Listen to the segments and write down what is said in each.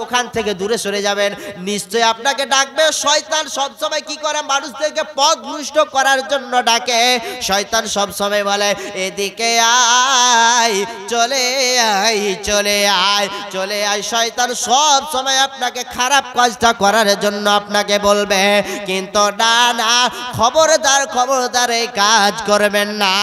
ওখান থেকে দূরে সরে যাবেন। নিশ্চয়ই আপনাকে ডাকবে। শয়তান সব সময় কি করে? মানুষদেরকে পথভ্রষ্ট করার জন্য ডাকে। শয়তান সব সময় বলে এদিকে আয়, চলে আয়, চলে আয়, চলে আয়। শয়তান সব সময় আপনাকে খারাপ কাজটা করার জন্য আপনাকে বলবে, কিন্তু না না, খবরদার খবরদার এই কাজ করবেন না।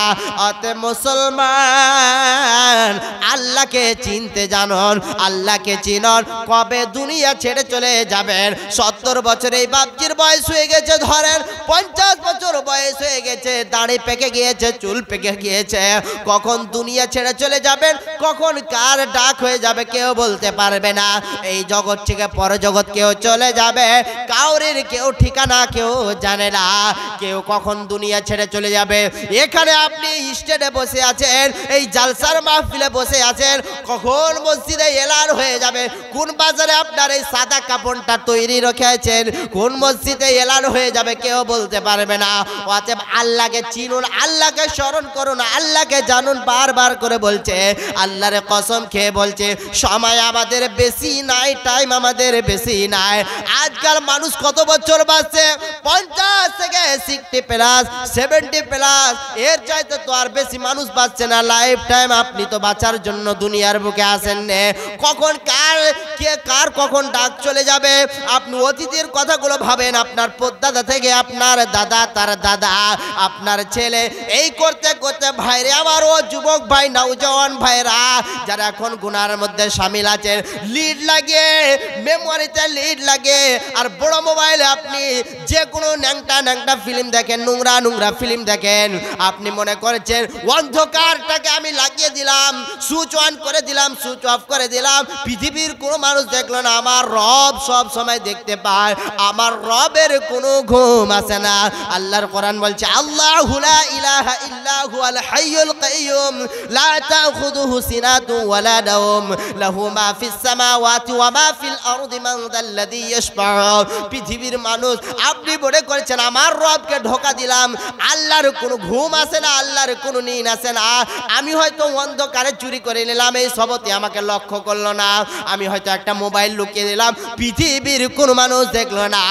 অতএব মুসলমান, আল্লাহকে চিনতে জানুন, আল্লাহকে চিনুন। কবে দুনিয়া ছেড়ে চলে যাবেন? 70 বছর এই বাপজির বয়স হয়ে গেছে, ধরেন 50 বছর বয়স হয়ে গেছে, দাড়ি পেকে গিয়েছে, চুল পেকে গিয়েছে। কখন দুনিয়া ছেড়ে চলে যাবেন, কখন কার ডাক হয়ে যাবে কেউ বলতে পারবে না। এই জগৎ থেকে পরজগৎ কেউ চলে যাবে, কাউরের কেউ ঠিকানা কেউ জানে না। কেউ কখন দুনিয়া ছেড়ে চলে যাবে। এখানে আপনি স্টেজে বসে আছেন, এই জালসার মাহফিলে বসে আছেন, কখন মসজিদে এলান হয়ে যাবে, কোন বাজারে আপনার এই সাদা কাপড়টা তৈরি রেখেছেন, কোন মসজিদে এলান হয়ে যাবে কেউ বলতে পারবে না। অতএব আল্লাহকে চিনুন, আল্লাহকে স্মরণ করুন, আল্লাহকে জানুন। বারবার করে বলছে, আল্লাহর কসম খেয়ে বলছে, সময় আমাদের বেশি নাই, টাইম আমাদের বেশি নাই। আজকাল মানুষ কত বছর বাঁচছে? 50 থেকে 60 প্লাস, 70 প্লাস, এর চাইতে তো আর বেশি মানুষ বাঁচছে না। লাইফ টাইম আপনি তো বাঁচার জন্য দুনিয়ার বুকে আসেন না। কখন কার কখন ডাক চলে যাবে আপনি অতীতের কথাগুলো ভাবেন। আপনার পদ্দাদা থেকে আপনার দাদা, তার দাদা, আপনার ছেলে, এই করতে করতে ভাইরে আমার, ও যুবক ভাই, নওজওয়ান ভাইরা যারা এখন গুনার মধ্যে শামিল আছেন, লিড লাগে, মেমোরিতে লিড লাগে, আর বড় মোবাইলে আপনি যে কোনো ন্যাংটা ন্যাংটা ফিল্ম দেখেন, নোংরা নোংরা ফিল্ম দেখেন। আপনি মনে করেছেন অন্ধকারটাকে আমি লাগিয়ে দিলাম, সুইচ অন করে দিলাম, সুইচ অফ করে দিলাম, পৃথিবীর কোনো মানুষ দেখলো না। আমার রব সব সময় দেখতে পায়, আমার রবের কোনো ঘুম আসে না। আল্লাহর কোরআন বলছে, আল্লাহু লা ইলাহা ইল্লা হুয়াল হাইয়ুল কাইয়ুম লা তাখুযুহু সিনাতুন ওয়ালা নাওম লাহু মা ফিস সামাওয়াতি ওয়া মা ফিল আরদি মান যাল্লাযী ইয়াশফাউ। পৃথিবীর মানুষ আপনি মনে করেছেন আমার রবকে ধোঁকা দিলাম, আল্লাহর কোনো ঘুম আসে না, আল্লাহর কোনো নিন আসে না। আমি হয়তো অন্ধকারে চুরি করে নিলাম, এই সবতে আমাকে লক্ষ্য করলো না। আমি হয়তো একটা মোবাইল লুকিয়ে দিলাম, পৃথিবীর কোন মানুষ দেখলো না।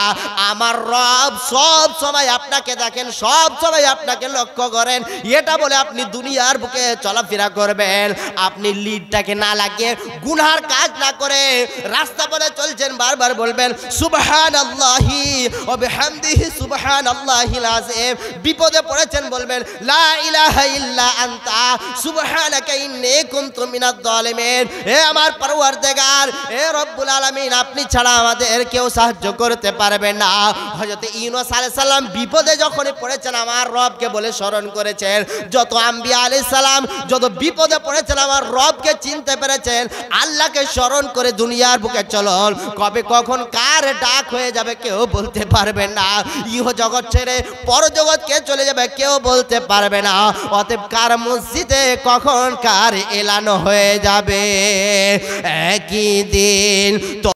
আমার রব সব সময় আপনাকে দেখেন, সব সময় আপনাকে লক্ষ্য করেন। এটা বলে আপনি দুনিয়ার বুকে চলাফেরা করবেন, আপনি লিডটাকে না লাগিয়ে, গুনার কাজ না করে রাস্তা পথে চলছেন, বারবার বলবেন সুবহানাল্লাহি ওয়া বিহামদিহি সুবহানাল্লাহিল আযীম। বিপদে পড়েছেন বলবেন লা ইলাহা ইল্লা আনতা সুবহানাকা ইন্নী কুনতু মিনাজ জালিমিন। হে আমার পরওয়ারদিগার, হে রব্বুল আলামিন, আপনি ছাড়া আমাদের কেউ সাহায্য করতে পারবে না। হযরত ইউনূস আলাইহিস সালাম বিপদে যখনই পড়েছেন আমার রবকে বলে স্মরণ করেছেন। যত আম্বিয়া আলাইহিস সালাম যত বিপদে পড়েছেন আমার রবকে চিনতে পেরেছেন। আল্লাহকে স্মরণ করে দুনিয়ার বুকে চলুন, কবে কখন কার ডাক হয়ে যাবে কেউ বলতে পারবে না। ইহ জগৎ ছেড়ে পরজগৎ কে চলে যাবে কেউ বলতে পারবে না। অতএব কার মসজিদে কখন কার এলান হয়ে যাবে একই দিন।